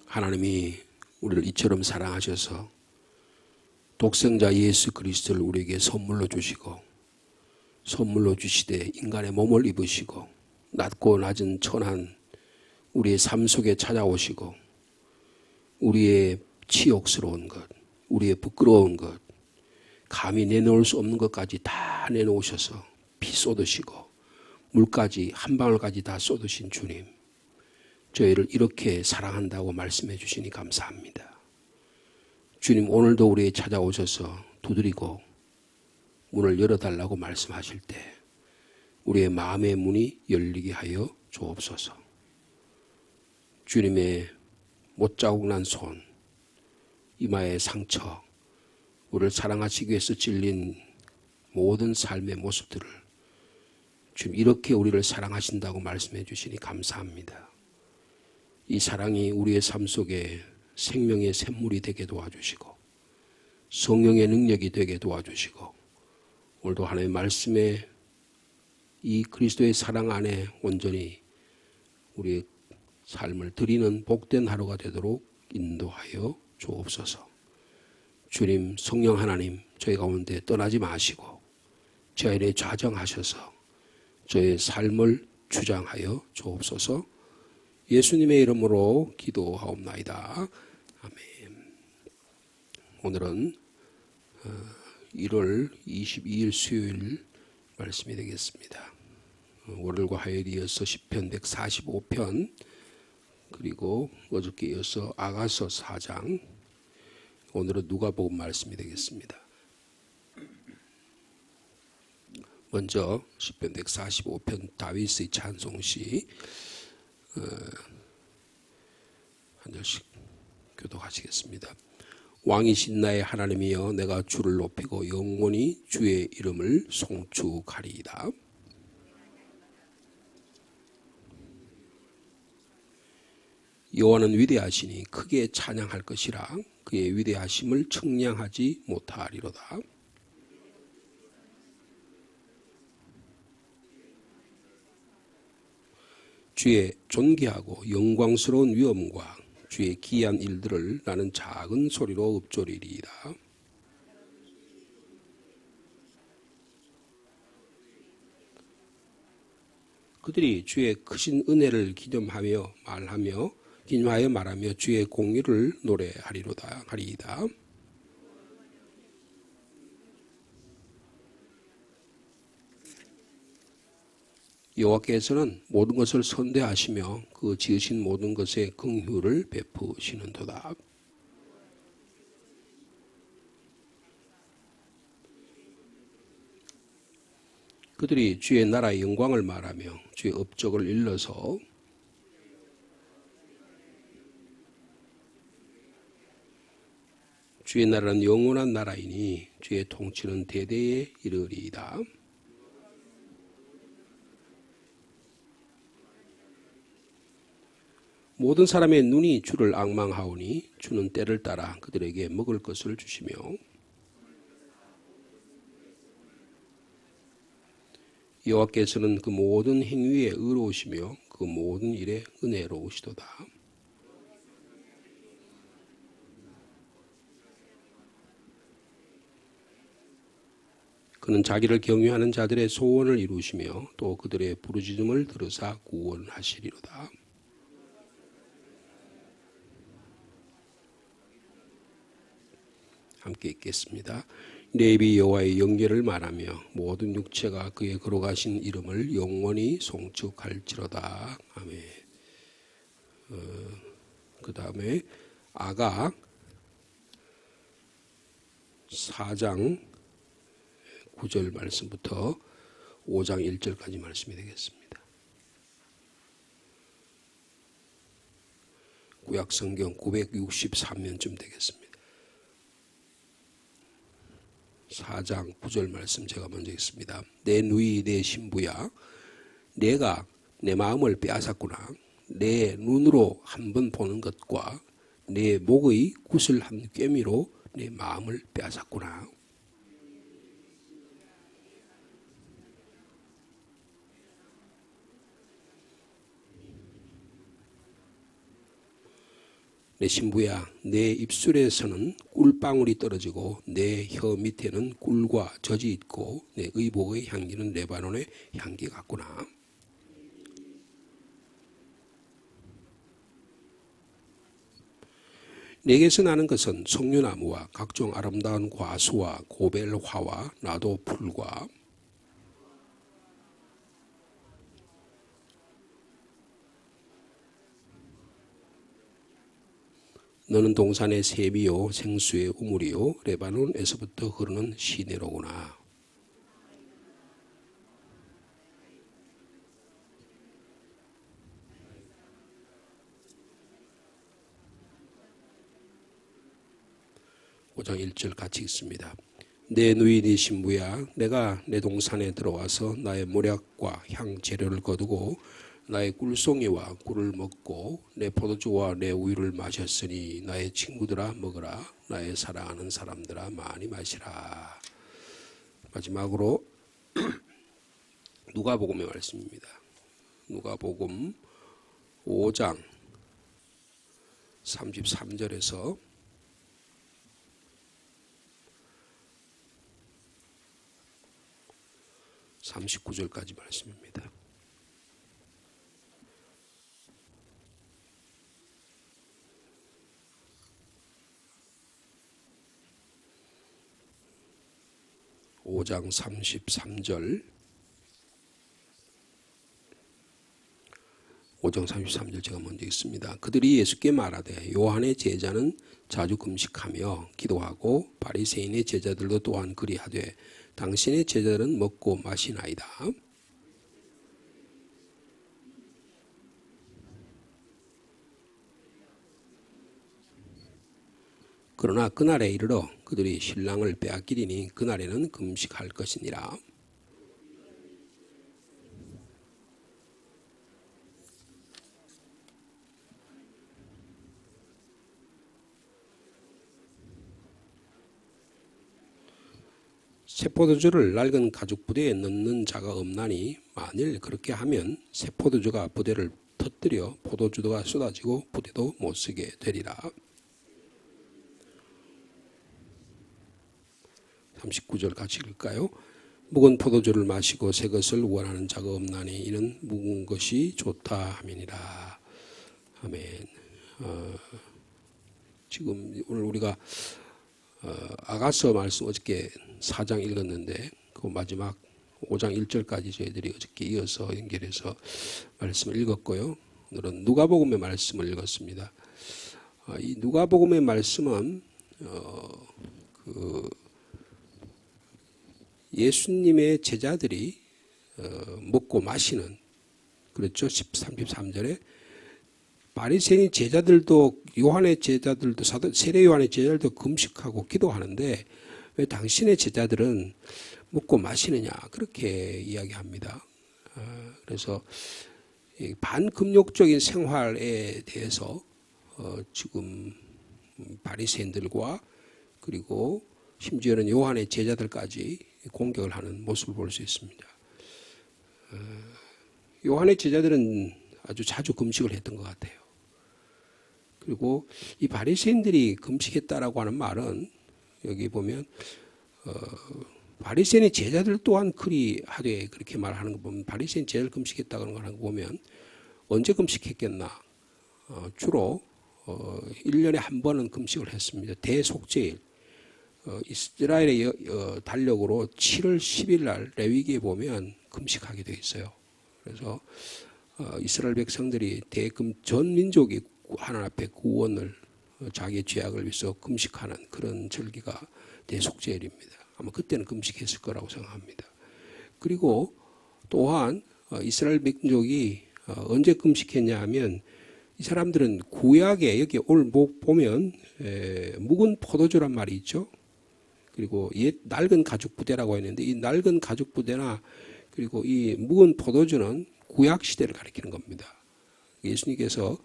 하나님이 우리를 이처럼 사랑하셔서 독생자 예수 그리스도를 우리에게 선물로 주시고 선물로 주시되 인간의 몸을 입으시고 낮고 낮은 천한 우리의 삶 속에 찾아오시고 우리의 치욕스러운 것, 우리의 부끄러운 것, 감히 내놓을 수 없는 것까지 다 내놓으셔서 피 쏟으시고 물까지 한 방울까지 다 쏟으신 주님, 저희를 이렇게 사랑한다고 말씀해 주시니 감사합니다. 주님, 오늘도 우리에 찾아오셔서 두드리고 문을 열어달라고 말씀하실 때 우리의 마음의 문이 열리게 하여 주옵소서. 주님의 못자국 난 손, 이마의 상처, 우리를 사랑하시기 위해서 찔린 모든 삶의 모습들을 주님 이렇게 우리를 사랑하신다고 말씀해 주시니 감사합니다. 이 사랑이 우리의 삶 속에 생명의 샘물이 되게 도와주시고 성령의 능력이 되게 도와주시고 오늘도 하나님의 말씀에 이 그리스도의 사랑 안에 온전히 우리의 삶을 드리는 복된 하루가 되도록 인도하여 주옵소서. 주님, 성령 하나님, 저희 가운데 떠나지 마시고 저희 안에 좌정하셔서 저의 삶을 주장하여 주옵소서. 예수님의 이름으로 기도하옵나이다. 아멘. 오늘은 1월 22일 수요일 말씀이 되겠습니다. 월요일과 화요일에 이어서 시편 145편 그리고 어저께 이어서 아가서 4장, 오늘은 누가복음 말씀이 되겠습니다. 먼저 시편 145편 다윗의 찬송시 한 절씩 교독하시겠습니다. 왕이신 나의 하나님이여, 내가 주를 높이고 영원히 주의 이름을 송축하리이다. 여호와는 위대하시니 크게 찬양할 것이라. 그의 위대하심을 측량하지 못하리로다. 주의 존귀하고 영광스러운 위엄과 주의 기이한 일들을 나는 작은 소리로 읊조리리이다. 그들이 주의 크신 은혜를 기념하여 말하며 주의 공의를 노래하리로다 하리이다. 여호와께서는 모든 것을 선대하시며 그 지으신 모든 것에 긍휼을 베푸시는도다. 그들이 주의 나라의 영광을 말하며 주의 업적을 일러서 주의 나라는 영원한 나라이니 주의 통치는 대대에 이르리이다. 모든 사람의 눈이 주를 앙망하오니 주는 때를 따라 그들에게 먹을 것을 주시며 여호와께서는 그 모든 행위에 의로우시며 그 모든 일에 은혜로우시도다. 그는 자기를 경외하는 자들의 소원을 이루시며 또 그들의 부르짖음을 들으사 구원하시리로다. 함께 읽겠습니다. 레위 여호와의 영예를 말하며 모든 육체가 그의 걸어가신 이름을 영원히 송축할지로다. 아멘. 그 다음에 아가 4장 9절 말씀부터 5장 1절까지 말씀이 되겠습니다. 구약성경 963면쯤 되겠습니다. 4장 9절 말씀 제가 먼저 읽습니다. 내 누이 내 신부야, 내가 내 마음을 빼앗았구나. 내 눈으로 한 번 보는 것과 내 목의 구슬한 꿰미로 내 마음을 빼앗았구나. 내 신부야, 내 입술에서는 꿀방울이 떨어지고 내 혀 밑에는 꿀과 젖이 있고 내 의복의 향기는 레바논의 향기 같구나. 내게서 나는 것은 석류나무와 각종 아름다운 과수와 고벨화와 나도 풀과 너는 동산의 샘이요 생수의 우물이요 레바논에서부터 흐르는 시내로구나. (5장 1절) 같이 읽습니다. 내 누이 네 신부야, 내가 내 동산에 들어와서 나의 모략과 향 재료를 거두고 나의 꿀송이와 꿀을 먹고 내 포도주와 내 우유를 마셨으니 나의 친구들아 먹으라. 나의 사랑하는 사람들아 많이 마시라. 마지막으로 누가복음의 말씀입니다. 누가복음 5장 33절에서 39절까지 말씀입니다. (5장 33절) 5장 33절 제가 먼저 읽습니다. 그들이 예수께 말하되 요한의 제자는 자주 금식하며 기도하고 바리새인의 제자들도 또한 그리하되 당신의 제자들은 먹고 마시나이다. 그러나 그날에 이르러 그들이 신랑을 빼앗기리니 그날에는 금식할 것이니라. 새 포도주를 낡은 가죽 부대에 넣는 자가 없나니 만일 그렇게 하면 새 포도주가 부대를 터뜨려 포도주가 쏟아지고 부대도 못 쓰게 되리라. 39절 같이 읽을까요? 묵은 포도주를 마시고 새 것을 원하는 자가 없나니 이는 묵은 것이 좋다 함이니라. 아멘. 지금 오늘 우리가 아가서 말씀 어저께 4장 읽었는데 그 마지막 5장 1절까지 저희들이 어저께 이어서 연결해서 말씀을 읽었고요. 오늘은 누가복음의 말씀을 읽었습니다. 이 누가복음의 말씀은 예수님의 제자들이 먹고 마시는, 그렇죠? 33절에 바리새인 제자들도 요한의 제자들도 세례 요한의 제자들도 금식하고 기도하는데 왜 당신의 제자들은 먹고 마시느냐 그렇게 이야기합니다. 그래서 반금욕적인 생활에 대해서 지금 바리새인들과 그리고 심지어는 요한의 제자들까지 공격을 하는 모습을 볼 수 있습니다. 요한의 제자들은 아주 자주 금식을 했던 것 같아요. 그리고 이 바리새인들이 금식했다라고 하는 말은 여기 보면 바리새인의 제자들 또한 그리하되 그렇게 말하는 거 보면 바리새인 제자들 금식했다고 하는 거 보면 언제 금식했겠나? 주로 1년에 한 번은 금식을 했습니다. 대속죄일. 이스라엘의 달력으로 7월 10일 날 레위기에 보면 금식하게 되어 있어요. 그래서 이스라엘 백성들이 전 민족이 하나님 앞에 구원을 자기의 죄악을 위해서 금식하는 그런 절기가 대속죄일입니다. 아마 그때는 금식했을 거라고 생각합니다. 그리고 또한 이스라엘 민족이 언제 금식했냐 하면 이 사람들은 구약에 여기 오늘 보면 묵은 포도주란 말이 있죠. 그리고 옛 낡은 가죽 부대라고 했는데 이 낡은 가죽 부대나 그리고 이 묵은 포도주는 구약 시대를 가리키는 겁니다. 예수님께서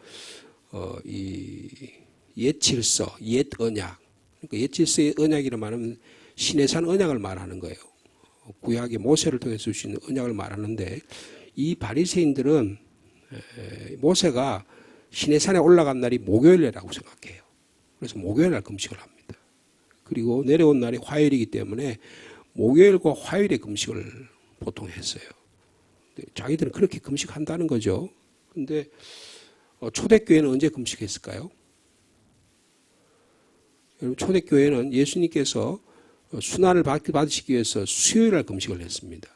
이 옛 질서, 옛 언약, 그러니까 옛 질서의 언약이라 말하면 시내산 언약을 말하는 거예요. 구약의 모세를 통해서 주시는 언약을 말하는데 이 바리새인들은 모세가 시내산에 올라간 날이 목요일이라고 생각해요. 그래서 목요일 날 금식을 합니다. 그리고 내려온 날이 화요일이기 때문에 목요일과 화요일에 금식을 보통 했어요. 자기들은 그렇게 금식한다는 거죠. 근데 초대교회는 언제 금식했을까요? 여러분, 초대교회는 예수님께서 순환을 받으시기 위해서 수요일날 금식을 했습니다.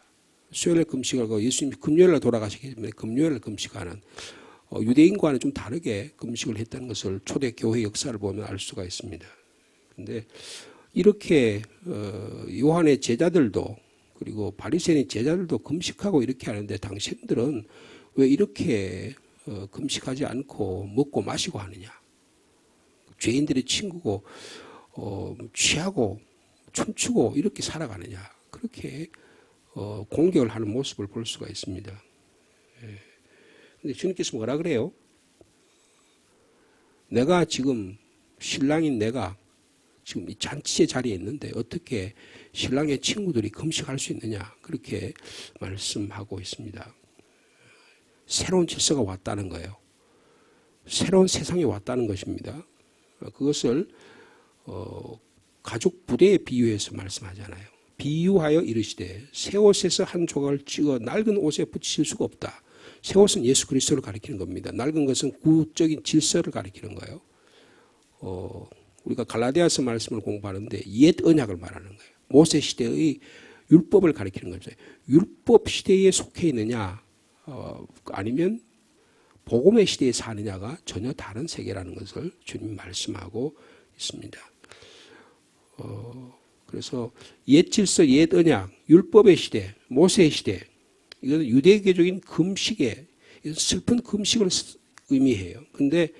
수요일날 금식을 하고 예수님이 금요일날 돌아가시기 때문에 금요일날 금식하는 유대인과는 좀 다르게 금식을 했다는 것을 초대교회 역사를 보면 알 수가 있습니다. 그런데 이렇게 요한의 제자들도 그리고 바리새인 제자들도 금식하고 이렇게 하는데 당신들은 왜 이렇게 금식하지 않고 먹고 마시고 하느냐? 죄인들의 친구고 취하고 춤추고 이렇게 살아가느냐? 그렇게 공격을 하는 모습을 볼 수가 있습니다. 근데 주님께서 뭐라 그래요? 내가 지금 신랑인 내가 지금 이 잔치의 자리에 있는데 어떻게 신랑의 친구들이 금식할 수 있느냐? 그렇게 말씀하고 있습니다. 새로운 질서가 왔다는 거예요. 새로운 세상이 왔다는 것입니다. 그것을 가죽 부대에 비유해서 말씀하잖아요. 비유하여 이르시되 새 옷에서 한 조각을 찍어 낡은 옷에 붙이실 수가 없다. 새 옷은 예수 그리스도를 가리키는 겁니다. 낡은 것은 구적인 질서를 가리키는 거예요. 우리가 갈라디아서 말씀을 공부하는데 옛 언약을 말하는 거예요. 모세 시대의 율법을 가리키는 거죠. 율법 시대에 속해 있느냐 아니면 복음의 시대에 사느냐가 전혀 다른 세계라는 것을 주님이 말씀하고 있습니다. 그래서 옛 질서, 옛 언약, 율법의 시대, 모세의 시대, 이건 유대교적인 금식의 슬픈 금식을 의미해요. 그런데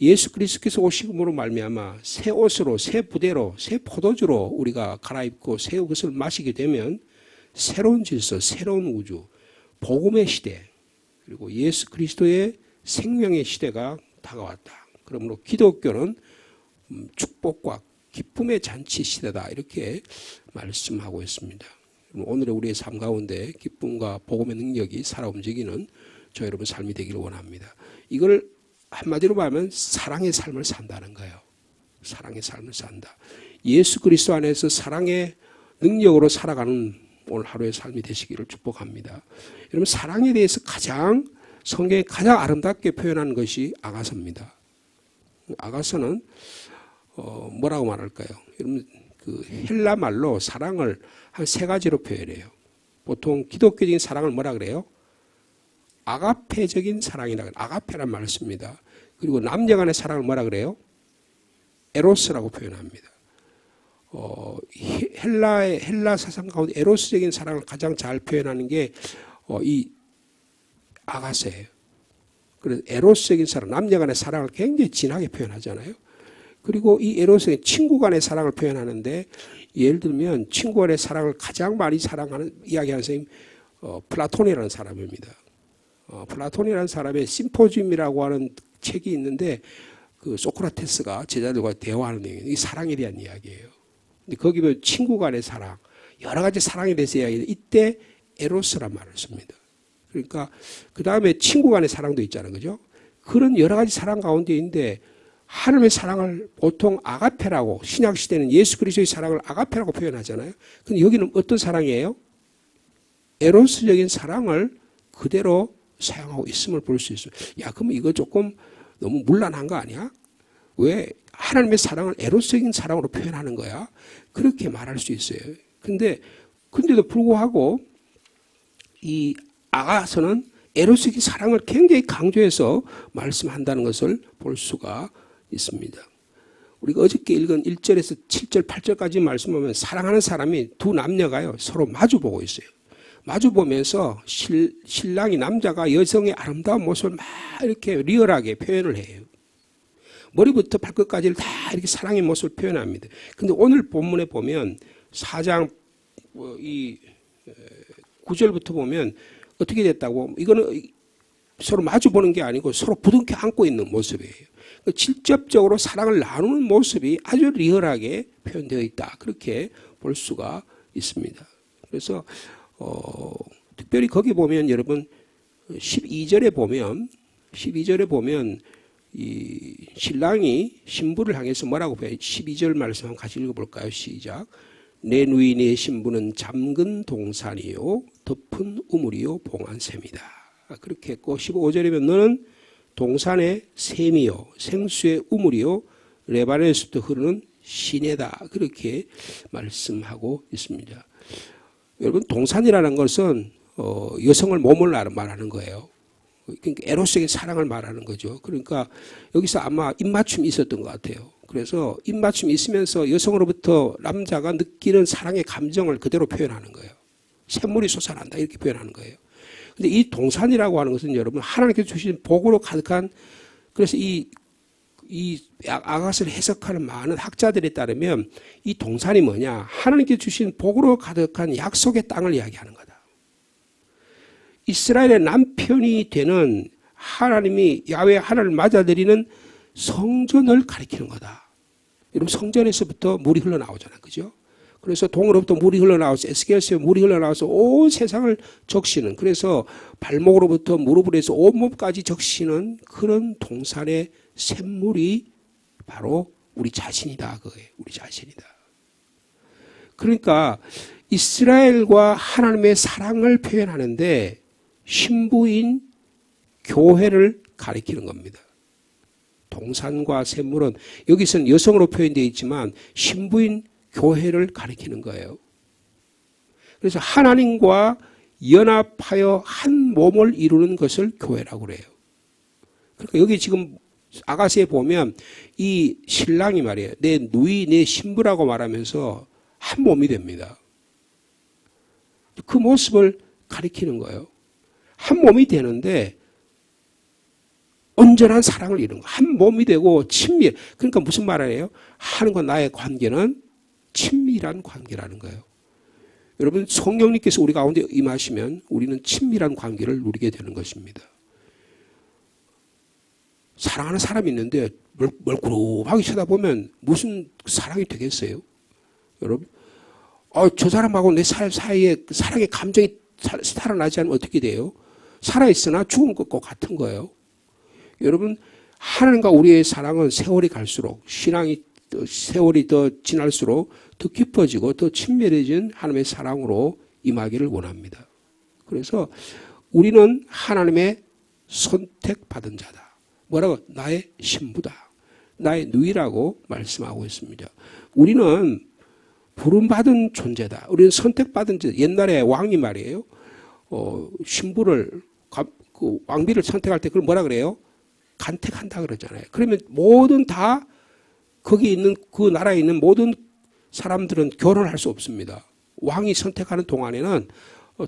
예수 그리스도께서 오심으로 말미암아 새 옷으로, 새 부대로, 새 포도주로 우리가 갈아입고 새 것을 마시게 되면 새로운 질서, 새로운 우주, 복음의 시대, 그리고 예수 그리스도의 생명의 시대가 다가왔다. 그러므로 기독교는 축복과 기쁨의 잔치 시대다. 이렇게 말씀하고 있습니다. 오늘의 우리의 삶 가운데 기쁨과 복음의 능력이 살아 움직이는 저 여러분 삶이 되기를 원합니다. 이걸 한마디로 말하면 사랑의 삶을 산다는 거예요. 사랑의 삶을 산다. 예수 그리스도 안에서 사랑의 능력으로 살아가는 오늘 하루의 삶이 되시기를 축복합니다. 여러분 사랑에 대해서 성경에 가장 아름답게 표현한 것이 아가서입니다. 아가서는 뭐라고 말할까요? 여러분 그 헬라 말로 사랑을 한 세 가지로 표현해요. 보통 기독교적인 사랑을 뭐라 그래요? 아가페적인 사랑이라 그래요. 아가페란 말을 씁니다. 그리고 남녀 간의 사랑을 뭐라 그래요? 에로스라고 표현합니다. 헬라 사상 가운데 에로스적인 사랑을 가장 잘 표현하는 게 이 아가세예요. 그래서 에로스적인 사랑, 남녀 간의 사랑을 굉장히 진하게 표현하잖아요. 그리고 이 에로스는 친구 간의 사랑을 표현하는데 예를 들면 친구 간의 사랑을 가장 많이 사랑하는 이야기하는 선생님 플라톤이라는 사람입니다. 플라톤이라는 사람의 심포지움이라고 하는 책이 있는데 그 소크라테스가 제자들과 대화하는 내용이 이 사랑에 대한 이야기예요. 근데 거기 보면 친구 간의 사랑, 여러 가지 사랑에 대해서 이야기해요. 이때 에로스란 말을 씁니다. 그러니까 그 다음에 친구 간의 사랑도 있잖아요. 그죠? 그런 여러 가지 사랑 가운데인데 하나님의 사랑을 보통 아가페라고 신약시대는 예수 그리스도의 사랑을 아가페라고 표현하잖아요. 근데 여기는 어떤 사랑이에요? 에로스적인 사랑을 그대로 사용하고 있음을 볼 수 있어요. 야, 그럼 이거 조금 너무 문란한 거 아니야? 왜 하나님의 사랑을 에로스적인 사랑으로 표현하는 거야? 그렇게 말할 수 있어요. 근데도 불구하고 이 아가서는 에로스적인 사랑을 굉장히 강조해서 말씀한다는 것을 볼 수가 있습니다. 우리가 어저께 읽은 1절에서 7절, 8절까지 말씀하면 사랑하는 사람이 두 남녀가요 서로 마주보고 있어요. 마주보면서 신랑이 남자가 여성의 아름다운 모습을 막 이렇게 리얼하게 표현을 해요. 머리부터 발끝까지를 다 이렇게 사랑의 모습을 표현합니다. 근데 오늘 본문에 보면 4장 이 9절부터 보면 어떻게 됐다고? 이거는 서로 마주보는 게 아니고 서로 부둥켜 안고 있는 모습이에요. 직접적으로 사랑을 나누는 모습이 아주 리얼하게 표현되어 있다. 그렇게 볼 수가 있습니다. 그래서 특별히 거기 보면 여러분 12절에 보면 이 신랑이 신부를 향해서 뭐라고 해요? 12절 말씀 한번 같이 읽어볼까요? 시작. 내 누이 내 신부는 잠근 동산이요 덮은 우물이요 봉한 샘이다. 그렇게 했고 15절이면 너는 동산의 샘이요 생수의 우물이요 레바논에서부터 흐르는 시내다. 그렇게 말씀하고 있습니다. 여러분 동산이라는 것은 여성을 몸을 말하는 거예요. 그러니까 에로스의 사랑을 말하는 거죠. 그러니까 여기서 아마 입맞춤이 있었던 것 같아요. 그래서 입맞춤이 있으면서 여성으로부터 남자가 느끼는 사랑의 감정을 그대로 표현하는 거예요. 샘물이 솟아난다 이렇게 표현하는 거예요. 근데 이 동산이라고 하는 것은 여러분 하나님께서 주신 복으로 가득한, 그래서 이 아갓을 해석하는 많은 학자들에 따르면 이 동산이 뭐냐, 하나님께서 주신 복으로 가득한 약속의 땅을 이야기하는 거다. 이스라엘의 남편이 되는 하나님이 야훼 하나님을 맞아들이는 성전을 가리키는 거다. 여러분 성전에서부터 물이 흘러나오잖아요. 그죠? 그래서 동으로부터 물이 흘러나와서 에스겔서에 물이 흘러나와서 온 세상을 적시는, 그래서 발목으로부터 무릎을 해서 온몸까지 적시는 그런 동산의 샘물이 바로 우리 자신이다. 그거예요. 우리 자신이다. 그러니까 이스라엘과 하나님의 사랑을 표현하는데 신부인 교회를 가리키는 겁니다. 동산과 샘물은 여기서는 여성으로 표현되어 있지만 신부인 교회를 가리키는 거예요. 그래서 하나님과 연합하여 한 몸을 이루는 것을 교회라고 그래요. 그러니까 여기 지금 아가스에 보면 이 신랑이 말이에요. 내 누이, 내 신부라고 말하면서 한 몸이 됩니다. 그 모습을 가리키는 거예요. 한 몸이 되는데 온전한 사랑을 이루는 거예요. 한 몸이 되고 친밀. 그러니까 무슨 말이에요? 하나님과 나의 관계는 친밀한 관계라는 거예요. 여러분 성령님께서 우리 가운데 임하시면 우리는 친밀한 관계를 누리게 되는 것입니다. 사랑하는 사람이 있는데 멀구름하게 쳐다보면 무슨 사랑이 되겠어요? 여러분 저 사람하고 내 사이에 사랑의 감정이 살아나지 않으면 어떻게 돼요? 살아있으나 죽은 것과 같은 거예요. 여러분 하나님과 우리의 사랑은 세월이 갈수록, 신앙이 세월이 더 지날수록 더 깊어지고 더 친밀해진 하나님의 사랑으로 임하기를 원합니다. 그래서 우리는 하나님의 선택받은 자다. 뭐라고? 나의 신부다. 나의 누이라고 말씀하고 있습니다. 우리는 부름받은 존재다. 우리는 선택받은 존재. 옛날에 왕이 말이에요. 신부를, 그 왕비를 선택할 때 그걸 뭐라 그래요? 간택한다 그러잖아요. 그러면 모든 다 거기 있는 그 나라에 있는 모든 사람들은 결혼할 수 없습니다. 왕이 선택하는 동안에는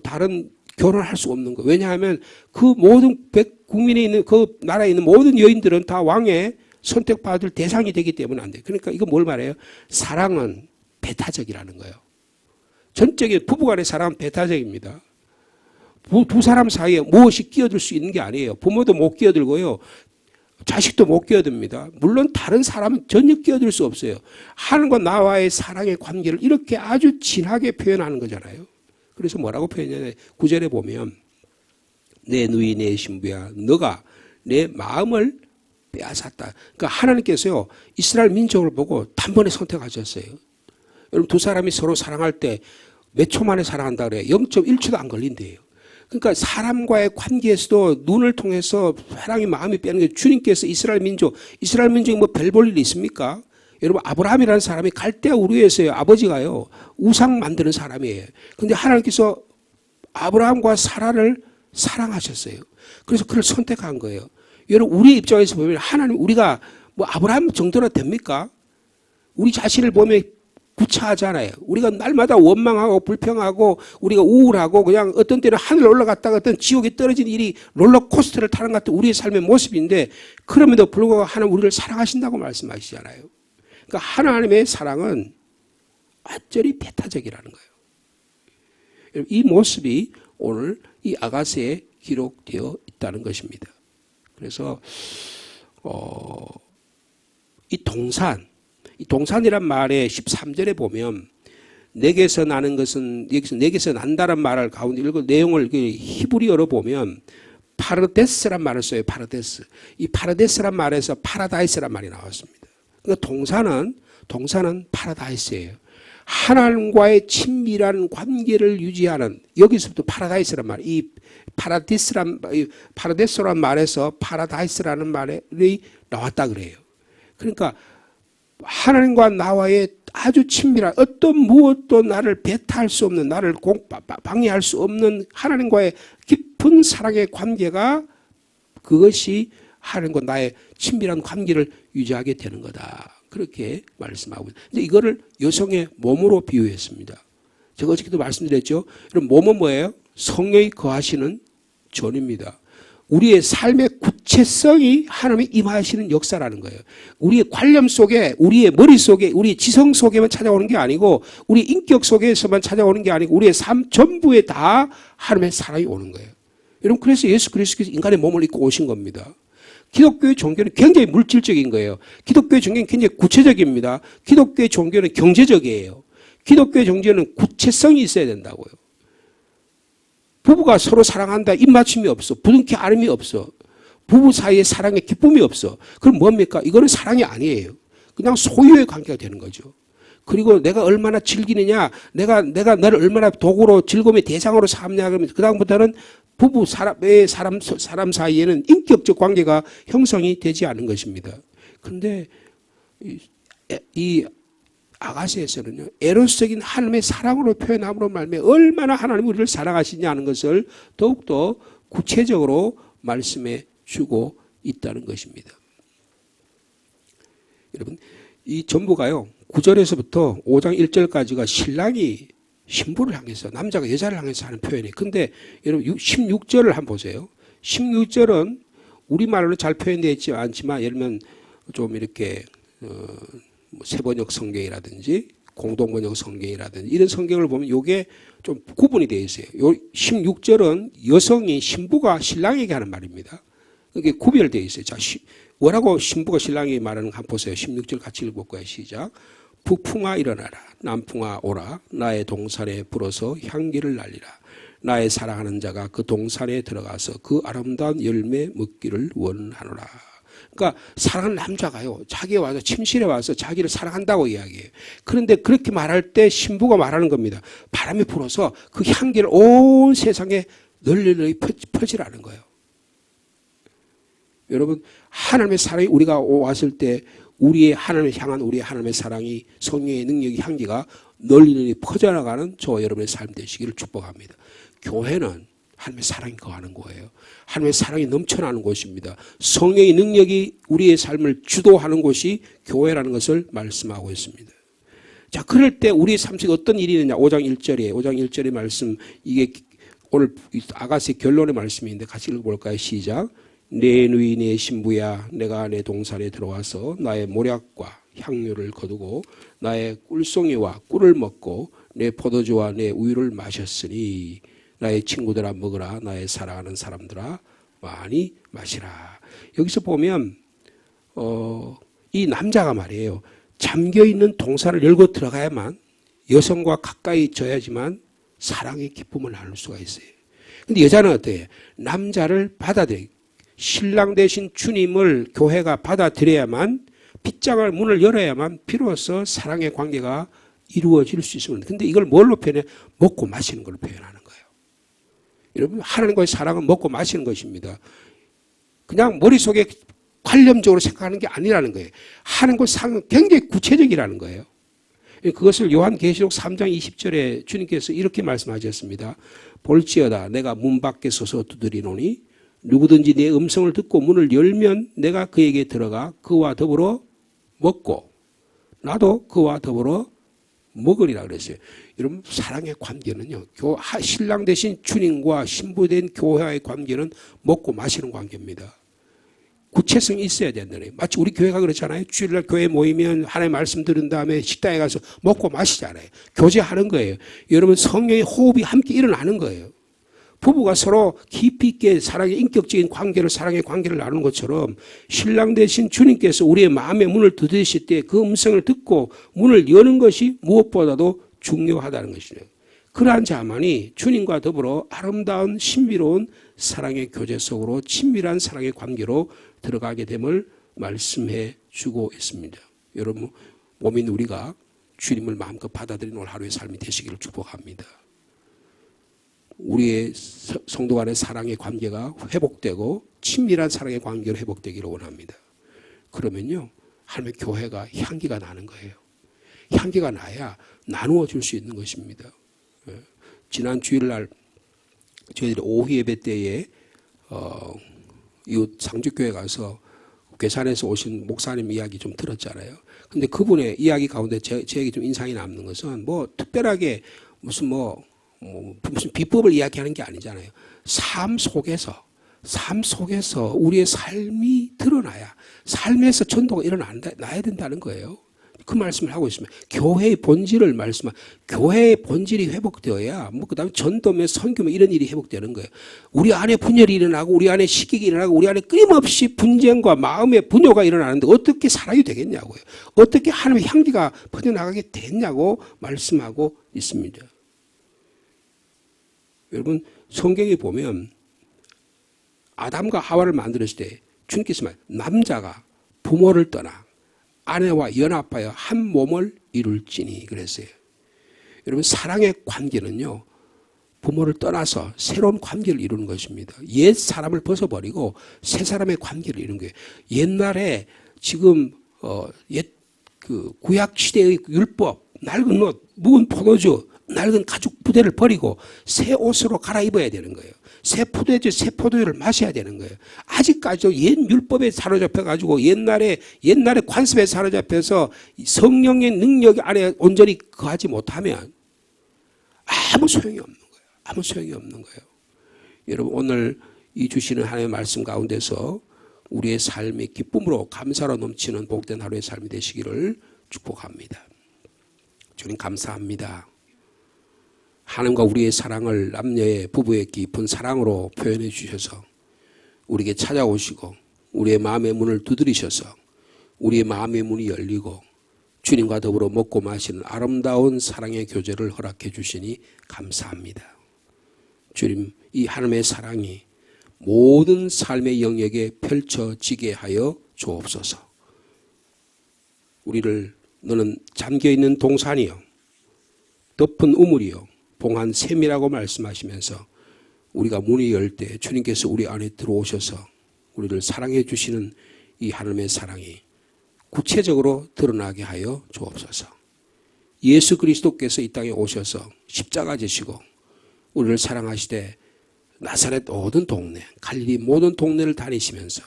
다른 결혼할 수 없는 거예요. 왜냐하면 그 모든 국민에 있는 그 나라에 있는 모든 여인들은 다 왕의 선택받을 대상이 되기 때문에 안 돼요. 그러니까 이거 뭘 말해요? 사랑은 배타적이라는 거예요. 전적인 부부간의 사랑은 배타적입니다. 두 사람 사이에 무엇이 끼어들 수 있는 게 아니에요. 부모도 못 끼어들고요. 자식도 못 끼어듭니다. 물론 다른 사람은 전혀 끼어들 수 없어요. 하나님과 나와의 사랑의 관계를 이렇게 아주 진하게 표현하는 거잖아요. 그래서 뭐라고 표현하냐면 9절에 보면 내 누이 내 신부야 너가 내 마음을 빼앗았다. 그러니까 하나님께서요 이스라엘 민족을 보고 단번에 선택하셨어요. 여러분 두 사람이 서로 사랑할 때 몇 초 만에 사랑한다 그래요. 0.1초도 안 걸린대요. 그러니까 사람과의 관계에서도 눈을 통해서 사랑의 마음이 빼는 게 주님께서 이스라엘 민족이 뭐 별 볼 일이 있습니까? 여러분 아브라함이라는 사람이 갈대아 우르에서요 아버지가요 우상 만드는 사람이에요. 그런데 하나님께서 아브라함과 사라를 사랑하셨어요. 그래서 그를 선택한 거예요. 여러분 우리 입장에서 보면 하나님 우리가 뭐 아브라함 정도나 됩니까? 우리 자신을 보면 구차하잖아요. 우리가 날마다 원망하고 불평하고 우리가 우울하고 그냥 어떤 때는 하늘 올라갔다가 어떤 지옥에 떨어진 일이 롤러코스터를 타는 것 같은 우리의 삶의 모습인데 그럼에도 불구하고 하나님 우리를 사랑하신다고 말씀하시잖아요. 그러니까 하나님의 사랑은 완전히 배타적이라는 거예요. 이 모습이 오늘 이 아가스에 기록되어 있다는 것입니다. 그래서 이 동산이란 말에 13절에 보면 내게서 나는 것은 여기서 내게서 난다란 말을 가운데 읽고 내용을 히브리어로 보면 파르데스란 말을 써요. 파르데스. 이 파르데스란 말에서 파라다이스란 말이 나왔습니다. 그러니까 동사는 파라다이스예요. 하나님과의 친밀한 관계를 유지하는, 여기서부터 파라다이스란 말, 이 파라데스란 말에서 파라다이스라는 말이 나왔다 그래요. 그러니까 하나님과 나와의 아주 친밀한, 어떤 무엇도 나를 배타할 수 없는, 나를 방해할 수 없는 하나님과의 깊은 사랑의 관계가, 그것이 하나님과 나의 친밀한 관계를 유지하게 되는 거다. 그렇게 말씀하고 있습니다. 근데 이거를 여성의 몸으로 비유했습니다. 제가 어저께도 말씀드렸죠. 여러분, 몸은 뭐예요? 성령이 거하시는 전입니다. 우리의 삶의 구체성이 하나님이 임하시는 역사라는 거예요. 우리의 관념 속에, 우리의 머릿속에, 우리의 지성 속에만 찾아오는 게 아니고, 우리 인격 속에서만 찾아오는 게 아니고, 우리의 삶 전부에 다 하나님의 사랑이 오는 거예요. 여러분, 그래서 예수 그리스도께서 인간의 몸을 입고 오신 겁니다. 기독교의 종교는 굉장히 물질적인 거예요. 기독교의 종교는 굉장히 구체적입니다. 기독교의 종교는 경제적이에요. 기독교의 종교는 구체성이 있어야 된다고요. 부부가 서로 사랑한다, 입맞춤이 없어. 부둥켜 안음이 없어. 부부 사이에 사랑의 기쁨이 없어. 그럼 뭡니까? 이거는 사랑이 아니에요. 그냥 소유의 관계가 되는 거죠. 그리고 내가 얼마나 즐기느냐, 내가 너를 얼마나 도구로 즐거움의 대상으로 삼냐, 그러면 그다음부터는 부부 사람 사이에는 인격적 관계가 형성이 되지 않은 것입니다. 그런데 이 아가시에서는요, 에로스적인 하나님의 사랑으로 표현함으로 말미암아 얼마나 하나님이 우리를 사랑하시냐는 것을 더욱더 구체적으로 말씀해 주고 있다는 것입니다. 여러분, 이 전부가요, 9절에서부터 5장 1절까지가 신랑이 신부를 향해서, 남자가 여자를 향해서 하는 표현이에요. 근데 여러분 16절을 한번 보세요. 16절은 우리말로 잘 표현되어 있지 않지만, 예를 들면 좀 이렇게 세번역 성경이라든지 공동번역 성경이라든지 이런 성경을 보면 이게 좀 구분이 되어 있어요. 요 16절은 여성이, 신부가 신랑에게 하는 말입니다. 이게 구별되어 있어요. 자, 뭐라고 신부가 신랑에게 말하는 거 한번 보세요. 16절 같이 읽어볼 거예요. 시작. 북풍아 일어나라. 남풍아 오라. 나의 동산에 불어서 향기를 날리라. 나의 사랑하는 자가 그 동산에 들어가서 그 아름다운 열매 먹기를 원하노라. 그러니까 사랑하는 남자가요, 자기에 와서, 침실에 와서 자기를 사랑한다고 이야기해요. 그런데 그렇게 말할 때 신부가 말하는 겁니다. 바람이 불어서 그 향기를 온 세상에 널리 퍼지라는 거예요. 여러분, 하나님의 사랑이 우리가 왔을 때 우리의 하나님을 향한 우리의 하나님의 사랑이, 성령의 능력이, 향기가 널리 퍼져나가는 저와 여러분의 삶 되시기를 축복합니다. 교회는 하나님의 사랑이 거하는 거예요. 하나님의 사랑이 넘쳐나는 곳입니다. 성령의 능력이 우리의 삶을 주도하는 곳이 교회라는 것을 말씀하고 있습니다. 자, 그럴 때 우리의 삶 속에 어떤 일이 있느냐. 5장 1절이에요. 5장 1절의 말씀, 이게 오늘 아가스의 결론의 말씀인데 같이 읽어볼까요? 시작. 내 누이 내 신부야, 내가 내 동산에 들어와서 나의 모략과 향료를 거두고 나의 꿀송이와 꿀을 먹고 내 포도주와 내 우유를 마셨으니 나의 친구들아 먹으라. 나의 사랑하는 사람들아 많이 마시라. 여기서 보면 이 남자가 말이에요, 잠겨있는 동산을 열고 들어가야만 여성과 가까이 져야지만 사랑의 기쁨을 나눌 수가 있어요. 근데 여자는 어때요? 남자를 받아들여요. 신랑 되신 주님을 교회가 받아들여야만, 빗장을 문을 열어야만 비로소 사랑의 관계가 이루어질 수 있습니다. 근데 이걸 뭘로 표현해? 먹고 마시는 걸로 표현하는 거예요. 여러분, 하나님과의 사랑은 먹고 마시는 것입니다. 그냥 머릿속에 관념적으로 생각하는 게 아니라는 거예요. 하나님과 사랑은 굉장히 구체적이라는 거예요. 그것을 요한계시록 3장 20절에 주님께서 이렇게 말씀하셨습니다. 볼지어다 내가 문 밖에 서서 두드리노니 누구든지 내 음성을 듣고 문을 열면 내가 그에게 들어가 그와 더불어 먹고 나도 그와 더불어 먹으리라 그랬어요. 여러분, 사랑의 관계는요, 신랑 대신 주님과 신부된 교회와의 관계는 먹고 마시는 관계입니다. 구체성이 있어야 된다네요. 마치 우리 교회가 그렇잖아요. 주일날 교회 모이면 하나님의 말씀 들은 다음에 식당에 가서 먹고 마시잖아요. 교제하는 거예요. 여러분, 성령의 호흡이 함께 일어나는 거예요. 부부가 서로 깊이 있게 사랑의 인격적인 관계를, 사랑의 관계를 나누는 것처럼 신랑 대신 주님께서 우리의 마음의 문을 두드리실 때 그 음성을 듣고 문을 여는 것이 무엇보다도 중요하다는 것이죠. 그러한 자만이 주님과 더불어 아름다운 신비로운 사랑의 교제 속으로 친밀한 사랑의 관계로 들어가게 됨을 말씀해 주고 있습니다. 여러분, 몸인 우리가 주님을 마음껏 받아들이는 오늘 하루의 삶이 되시기를 축복합니다. 우리의 성도 간의 사랑의 관계가 회복되고 친밀한 사랑의 관계로 회복되기를 원합니다. 그러면요, 하나님의 교회가 향기가 나는 거예요. 향기가 나야 나누어 줄 수 있는 것입니다. 지난 주일날 저희들이 오후 예배 때에 이웃 상주교회 가서 괴산에서 오신 목사님 이야기 좀 들었잖아요. 근데 그분의 이야기 가운데 저에게 좀 인상이 남는 것은 뭐 특별하게 무슨 비법을 이야기하는 게 아니잖아요. 삶 속에서 우리의 삶이 드러나야, 삶에서 전도가 일어나야 된다는 거예요. 그 말씀을 하고 있습니다. 교회의 본질을 교회의 본질이 회복되어야 그다음에 전도며 선교며 이런 일이 회복되는 거예요. 우리 안에 분열이 일어나고 우리 안에 시기가 일어나고 우리 안에 끊임없이 분쟁과 마음의 분요가 일어나는데 어떻게 살아야 되겠냐고요. 어떻게 하나님의 향기가 퍼져나가게 됐냐고 말씀하고 있습니다. 여러분, 성경에 보면 아담과 하와를 만들었을 때 주님께서 남자가 부모를 떠나 아내와 연합하여 한 몸을 이룰지니 그랬어요. 여러분, 사랑의 관계는요, 부모를 떠나서 새로운 관계를 이루는 것입니다. 옛 사람을 벗어버리고 새 사람의 관계를 이루는 거예요. 옛날에 지금 구약 시대의 율법, 낡은 옷, 묵은 포도주, 낡은 가죽 부대를 버리고 새 옷으로 갈아입어야 되는 거예요. 새 포도주를 마셔야 되는 거예요. 아직까지도 옛 율법에 사로잡혀가지고 옛날에 관습에 사로잡혀서 성령의 능력 안에 온전히 거하지 못하면 아무 소용이 없는 거예요. 여러분, 오늘 이 주시는 하나님의 말씀 가운데서 우리의 삶이 기쁨으로 감사로 넘치는 복된 하루의 삶이 되시기를 축복합니다. 주님 감사합니다. 하나님과 우리의 사랑을 남녀의 부부의 깊은 사랑으로 표현해 주셔서 우리에게 찾아오시고 우리의 마음의 문을 두드리셔서 우리의 마음의 문이 열리고 주님과 더불어 먹고 마시는 아름다운 사랑의 교제를 허락해 주시니 감사합니다. 주님, 이 하나님의 사랑이 모든 삶의 영역에 펼쳐지게 하여 주옵소서. 우리를 너는 잠겨있는 동산이요 덮은 우물이요 봉한 샘이라고 말씀하시면서 우리가 문이 열 때 주님께서 우리 안에 들어오셔서 우리를 사랑해 주시는 이 하나님의 사랑이 구체적으로 드러나게 하여 주옵소서. 예수 그리스도께서 이 땅에 오셔서 십자가 지시고 우리를 사랑하시되 나사렛 모든 동네, 갈릴리 모든 동네를 다니시면서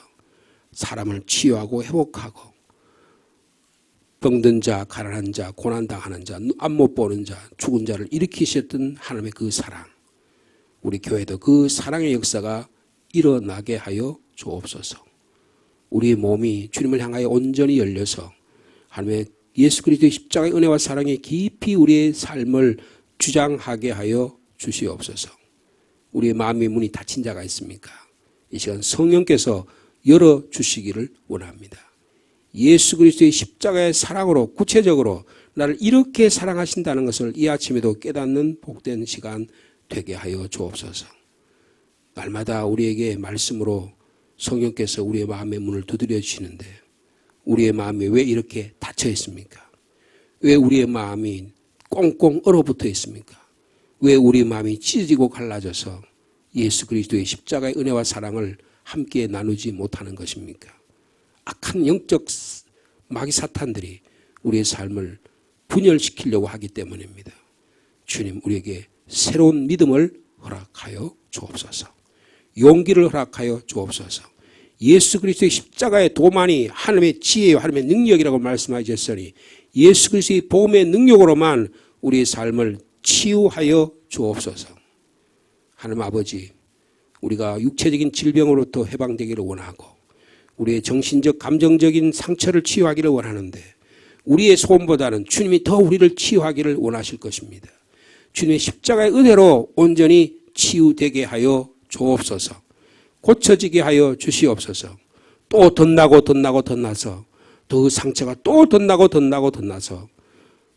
사람을 치유하고 회복하고 병든 자, 가난한 자, 고난당하는 자, 앞 못 보는 자, 죽은 자를 일으키셨던 하나님의 그 사랑, 우리 교회도 그 사랑의 역사가 일어나게 하여 주옵소서. 우리의 몸이 주님을 향하여 온전히 열려서 하나님의 예수 그리스도의 십자가의 은혜와 사랑에 깊이 우리의 삶을 주장하게 하여 주시옵소서. 우리의 마음의 문이 닫힌 자가 있습니까? 이 시간 성령께서 열어주시기를 원합니다. 예수 그리스도의 십자가의 사랑으로 구체적으로 나를 이렇게 사랑하신다는 것을 이 아침에도 깨닫는 복된 시간 되게 하여 주옵소서. 날마다 우리에게 말씀으로 성령께서 우리의 마음의 문을 두드려 주시는데 우리의 마음이 왜 이렇게 닫혀 있습니까? 왜 우리의 마음이 꽁꽁 얼어붙어 있습니까? 왜 우리의 마음이 찢어지고 갈라져서 예수 그리스도의 십자가의 은혜와 사랑을 함께 나누지 못하는 것입니까? 악한 영적 마귀 사탄들이 우리의 삶을 분열시키려고 하기 때문입니다. 주님, 우리에게 새로운 믿음을 허락하여 주옵소서. 용기를 허락하여 주옵소서. 예수 그리스도의 십자가의 도만이 하나님의 지혜와 하나님의 능력이라고 말씀하셨으니 예수 그리스도의 복음의 능력으로만 우리의 삶을 치유하여 주옵소서. 하나님 아버지, 우리가 육체적인 질병으로부터 해방되기를 원하고 우리의 정신적 감정적인 상처를 치유하기를 원하는데 우리의 소원보다는 주님이 더 우리를 치유하기를 원하실 것입니다. 주님의 십자가의 은혜로 온전히 치유되게 하여 주옵소서. 고쳐지게 하여 주시옵소서. 또 덧나고 덧나서 또 그 상처가 또 덧나고 덧나서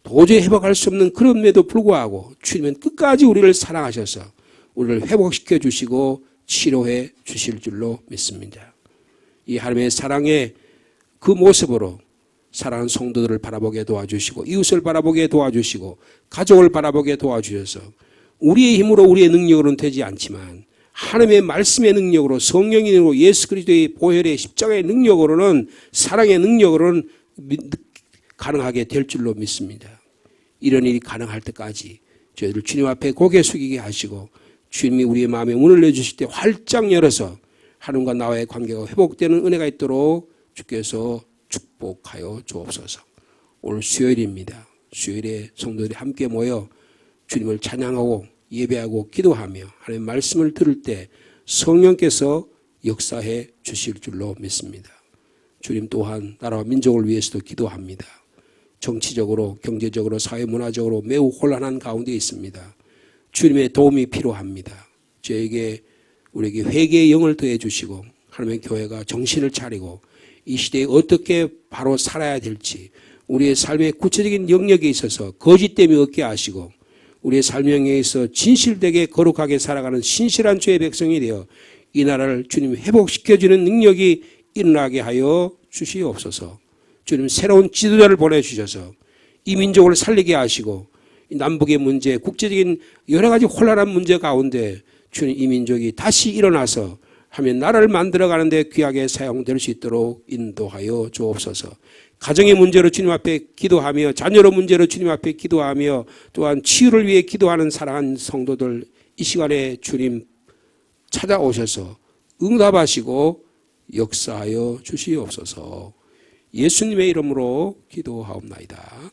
도저히 회복할 수 없는 그럼에도 불구하고 주님은 끝까지 우리를 사랑하셔서 우리를 회복시켜 주시고 치료해 주실 줄로 믿습니다. 이 하나님의 사랑의 그 모습으로 사랑하는 성도들을 바라보게 도와주시고 이웃을 바라보게 도와주시고 가족을 바라보게 도와주셔서 우리의 힘으로 우리의 능력으로는 되지 않지만 하나님의 말씀의 능력으로 성령의 능력으로 예수 그리스도의 보혈의 십자가의 능력으로는 사랑의 능력으로는 가능하게 될 줄로 믿습니다. 이런 일이 가능할 때까지 저희들 주님 앞에 고개 숙이게 하시고 주님이 우리의 마음에 문을 내주실 때 활짝 열어서 하나님과 나와의 관계가 회복되는 은혜가 있도록 주께서 축복하여 주옵소서. 오늘 수요일입니다. 수요일에 성도들이 함께 모여 주님을 찬양하고 예배하고 기도하며 하나님의 말씀을 들을 때 성령께서 역사해 주실 줄로 믿습니다. 주님 또한 나라와 민족을 위해서도 기도합니다. 정치적으로 경제적으로 사회문화적으로 매우 혼란한 가운데 있습니다. 주님의 도움이 필요합니다. 우리에게 회개의 영을 더해 주시고 하나님의 교회가 정신을 차리고 이 시대에 어떻게 바로 살아야 될지 우리의 삶의 구체적인 영역에 있어서 거짓됨이 없게 하시고 우리의 삶에 있어 진실되게 거룩하게 살아가는 신실한 주의 백성이 되어 이 나라를 주님 회복시켜주는 능력이 일어나게 하여 주시옵소서. 주님 새로운 지도자를 보내주셔서 이 민족을 살리게 하시고 남북의 문제, 국제적인 여러 가지 혼란한 문제 가운데 주님 이 민족이 다시 일어나서 하면 나라를 만들어가는 데 귀하게 사용될 수 있도록 인도하여 주옵소서. 가정의 문제로 주님 앞에 기도하며 자녀로 문제로 주님 앞에 기도하며 또한 치유를 위해 기도하는 사랑하는 성도들 이 시간에 주님 찾아오셔서 응답하시고 역사하여 주시옵소서. 예수님의 이름으로 기도하옵나이다.